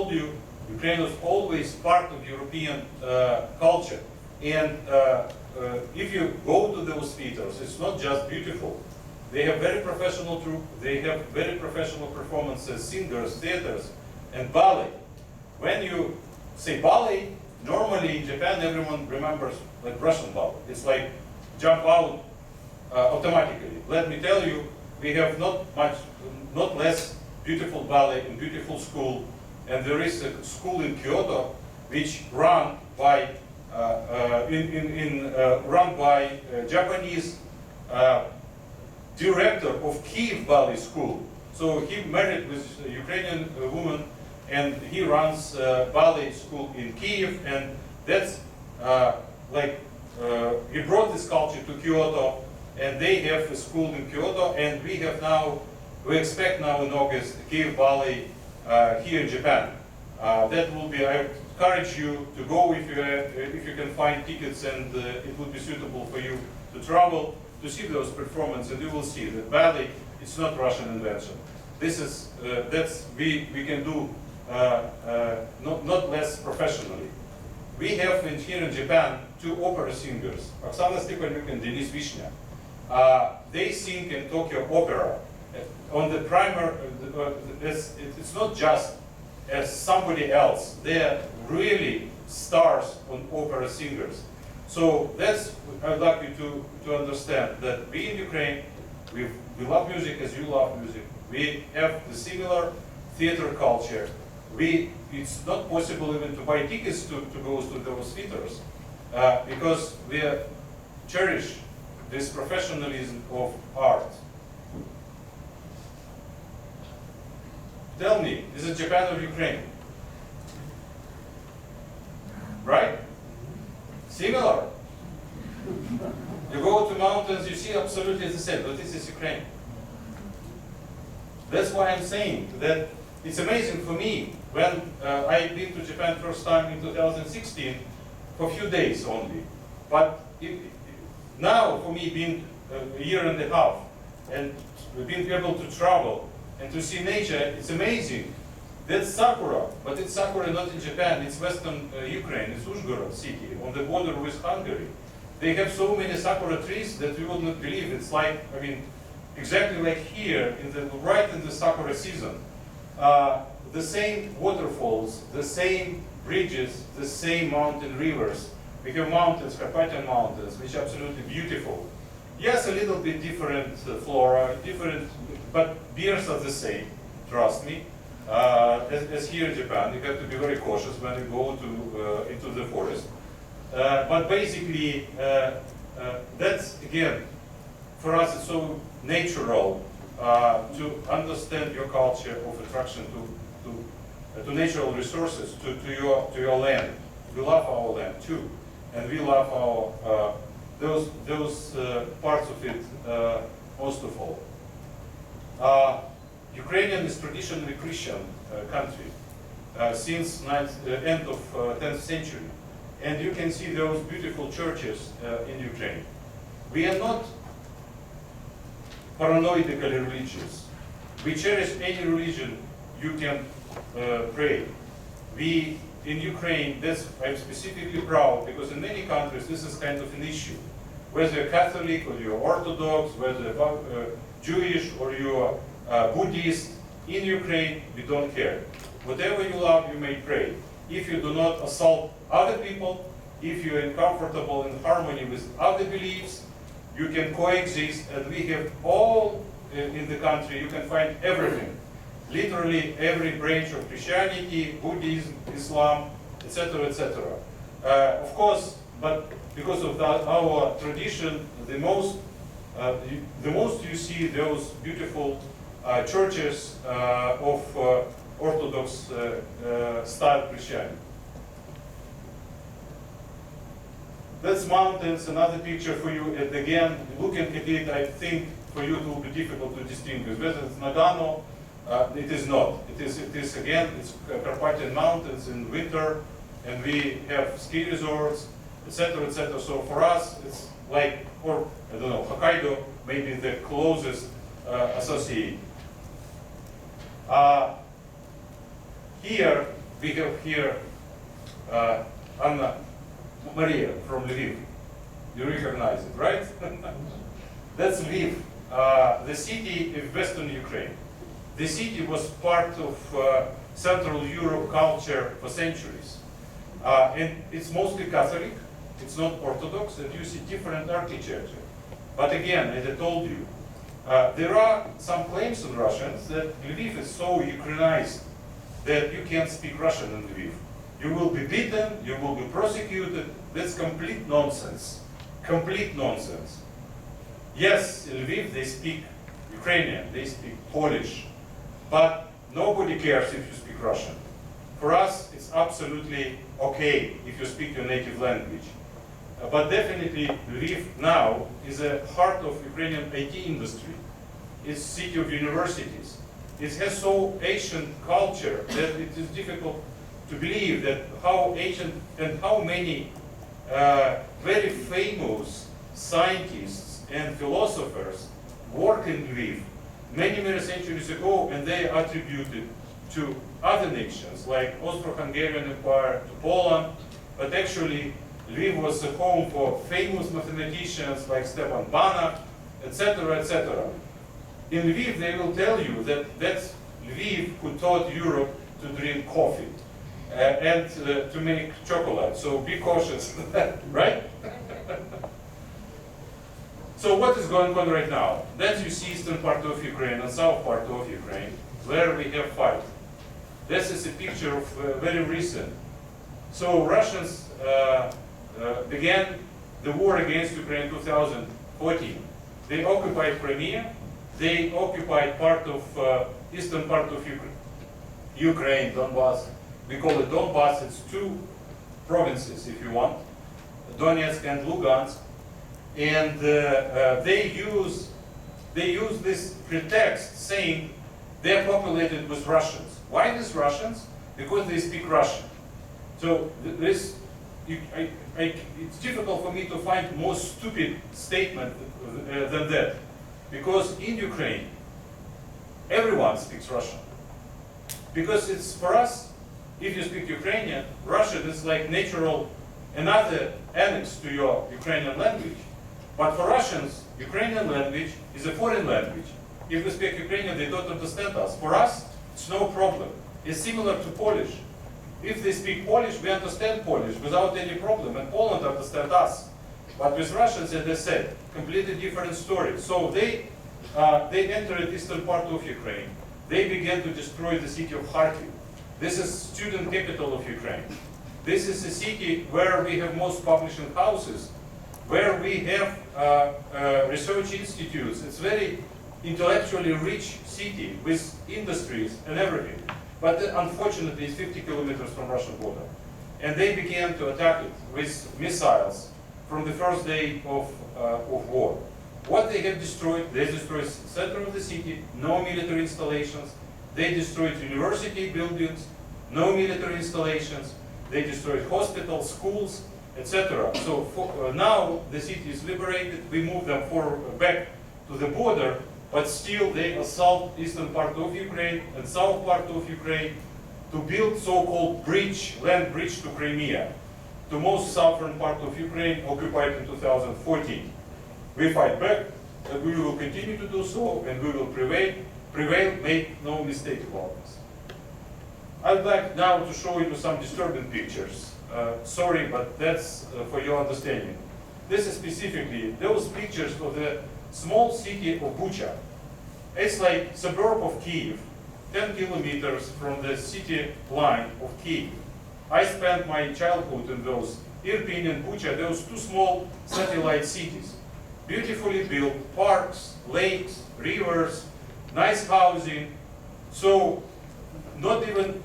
told you, Ukraine was always part of European culture. And if you go to those theaters, it's not just beautiful. They have very professional troupe, they have very professional performances, singers, theaters, and ballet. When you say ballet, normally in Japan everyone remembers like Russian ballet. It's like jump out automatically. Let me tell you, we have not less beautiful ballet and beautiful school, and there is a school in Kyoto which run by Japanese director of Kiev Ballet School. So he married with a Ukrainian woman, and he runs ballet school in Kiev, and that's he brought this culture to Kyoto, and they have a school in Kyoto, and we expect now in August Kiev Ballet here in Japan. That will be, I encourage you to go if you can find tickets, and it would be suitable for you to travel to see those performances, and you will see that ballet, it's not Russian invention. This is, we can do not less professionally. We have here in Japan 2 opera singers, Oksana Stepanuk and Denis Vishnya. They sing in Tokyo Opera. On the it's not just as somebody else. They are really stars on opera singers. So that's, I'd like you to understand that we in Ukraine, we love music as you love music. We have the similar theater culture. It's not possible even to buy tickets to go to those theaters because we cherish this professionalism of art. Tell me, is it Japan or Ukraine? Right? Similar. You go to mountains, you see absolutely the same, but this is Ukraine. That's why I'm saying that it's amazing for me when I've been to Japan first time in 2016 for a few days only. But now for me being a year and a half and being able to travel and to see nature, it's amazing. That's sakura, but it's sakura not in Japan, it's western Ukraine, it's Uzhgorod city, on the border with Hungary. They have so many sakura trees that you would not believe. It's like, I mean, exactly like here, right in the sakura season. The same waterfalls, the same bridges, the same mountain rivers. We have mountains, Carpathian mountains, which are absolutely beautiful. Yes, a little bit different flora, but bears are the same, trust me. As here in Japan, you have to be very cautious when you go into the forest. But basically, that's, again, for us it's so natural to understand your culture of attraction to natural resources, to your land. We love our land too, and we love our those parts of it most of all. Ukrainian is traditionally Christian country since the end of 10th century, and you can see those beautiful churches in Ukraine. We are not paranoidically religious. We cherish any religion you can pray. We, in Ukraine, I'm specifically proud because in many countries this is kind of an issue. Whether you're Catholic or you're Orthodox, whether you're Jewish or you're Buddhist, in Ukraine we don't care. Whatever you love, you may pray. If you do not assault other people, if you're comfortable in harmony with other beliefs, you can coexist, and we have all in the country, you can find everything. Literally every branch of Christianity, Buddhism, Islam, etc., etc. Of course, but because of our tradition, the most you see those beautiful churches of Orthodox style Christianity. That's mountains, another picture for you, and again, looking at it, I think for you it will be difficult to distinguish. Whether it's Nagano, it is not. It is again, it's Carpathian mountains in winter, and we have ski resorts, etc., etc. So for us, it's like, or I don't know, Hokkaido, maybe the closest associate. Here, we have here Anna Maria from Lviv. You recognize it, right? That's Lviv, the city of Western Ukraine. The city was part of Central Europe culture for centuries. And it's mostly Catholic, it's not Orthodox, and you see different architecture. But again, as I told you, there are some claims on Russians that Lviv is so Ukrainized that you can't speak Russian in Lviv. You will be beaten, you will be prosecuted. That's complete nonsense. Complete nonsense. Yes, in Lviv they speak Ukrainian, they speak Polish, but nobody cares if you speak Russian. For us, it's absolutely okay if you speak your native language. But definitely, Lviv now is a heart of Ukrainian IT industry. It's a city of universities. It has so ancient culture that it is difficult to believe that how ancient and how many very famous scientists and philosophers work in Lviv many, many centuries ago, and they are attributed to other nations like Austro-Hungarian Empire, to Poland, but actually Lviv was a home for famous mathematicians like Stepan Banach, etc., etc. In Lviv, they will tell you that that's Lviv who taught Europe to drink coffee and to make chocolate. So be cautious, right? So what is going on right now? That you see eastern part of Ukraine and south part of Ukraine, where we have fight. This is a picture of very recent. So Russians began the war against Ukraine in 2014. They occupied Crimea. They occupied part of eastern part of Ukraine, Donbass. We call it Donbass. It's two provinces, if you want, Donetsk and Lugansk. And they use this pretext saying they're populated with Russians. Why these Russians? Because they speak Russian. So it's difficult for me to find more stupid statement than that. Because in Ukraine, everyone speaks Russian. Because it's, for us, if you speak Ukrainian, Russian is like natural, another annex to your Ukrainian language. But for Russians, Ukrainian language is a foreign language. If we speak Ukrainian, they don't understand us. For us, it's no problem. It's similar to Polish. If they speak Polish, we understand Polish without any problem, and Poland understands us. But with Russians, as I said, completely different story. So they entered the eastern part of Ukraine. They began to destroy the city of Kharkiv. This is student capital of Ukraine. This is a city where we have most publishing houses, where we have research institutes. It's very intellectually rich city with industries and everything. But unfortunately, it's 50 kilometers from Russian border. And they began to attack it with missiles from the first day of war. What they have destroyed, they destroyed the center of the city, no military installations. They destroyed university buildings, no military installations. They destroyed hospitals, schools, etc. So now the city is liberated. We move them back to the border, but still they assault eastern part of Ukraine and south part of Ukraine to build so-called bridge, land bridge to Crimea, the most southern part of Ukraine occupied in 2014. We fight back, and we will continue to do so, and we will prevail, make no mistake about this. I'd like now to show you some disturbing pictures. Sorry, but that's for your understanding. This is specifically those pictures of the small city of Bucha. It's like suburb of Kyiv, 10 kilometers from the city line of Kyiv. I spent my childhood in those Irpin and Bucha, those two small satellite cities. Beautifully built parks, lakes, rivers, nice housing. So not even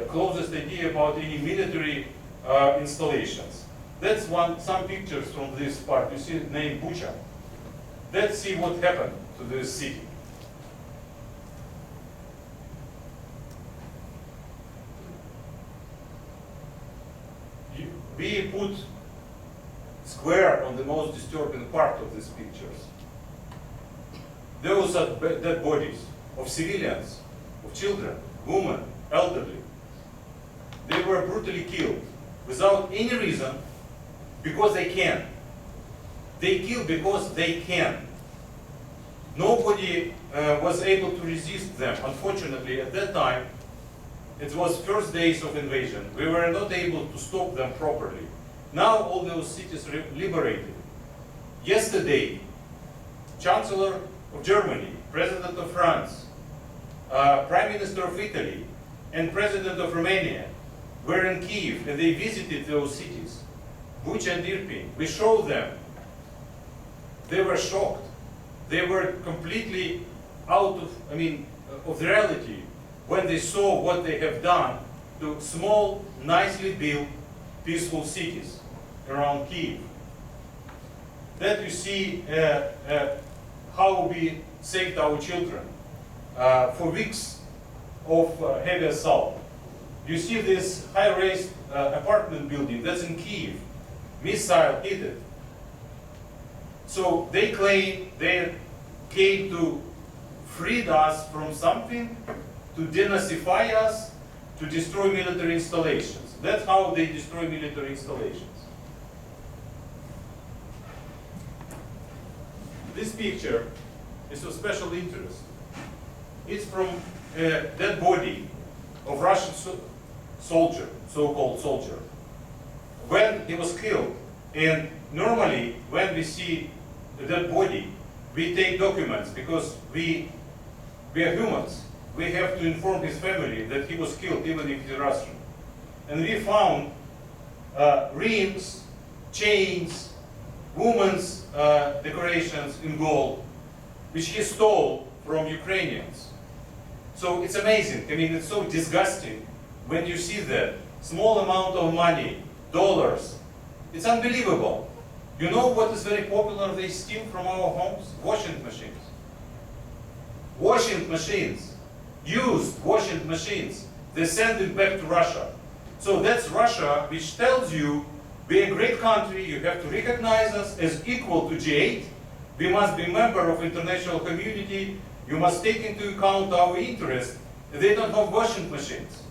closest idea about any military installations. That's some pictures from this part. You see the name Bucha. Let's see what happened to this city. We put square on the most disturbing part of these pictures. Those are dead bodies of civilians, of children, women, elderly. were brutally killed without any reason, because they can. They kill because they can. Nobody was able to resist them. Unfortunately, at that time, it was first days of invasion. We were not able to stop them properly. Now all those cities are liberated. Yesterday, Chancellor of Germany, President of France, Prime Minister of Italy, and President of Romania were in Kiev, and they visited those cities, Bucha and Irpin. We showed them. They were shocked. They were completely out of the reality when they saw what they have done to small, nicely built, peaceful cities around Kiev. That you see how we saved our children for weeks of heavy assault. You see this high-rise apartment building that's in Kiev, missile hit it. So they claim they came to free us from something, to denazify us, to destroy military installations. That's how they destroy military installations. This picture is of special interest. It's from a dead body of Russian soldier, so-called soldier, when he was killed. And normally, when we see the dead body, we take documents because we are humans. We have to inform his family that he was killed, even if he's Russian. And we found rings, chains, women's decorations in gold, which he stole from Ukrainians. So it's amazing. I mean, it's so disgusting when you see that small amount of money, dollars. It's unbelievable. You know what is very popular they steal from our homes? Washing machines. Washing machines. Used washing machines. They send it back to Russia. So that's Russia, which tells you we're a great country, you have to recognize us as equal to G8. We must be a member of international community. You must take into account our interests. They don't have washing machines.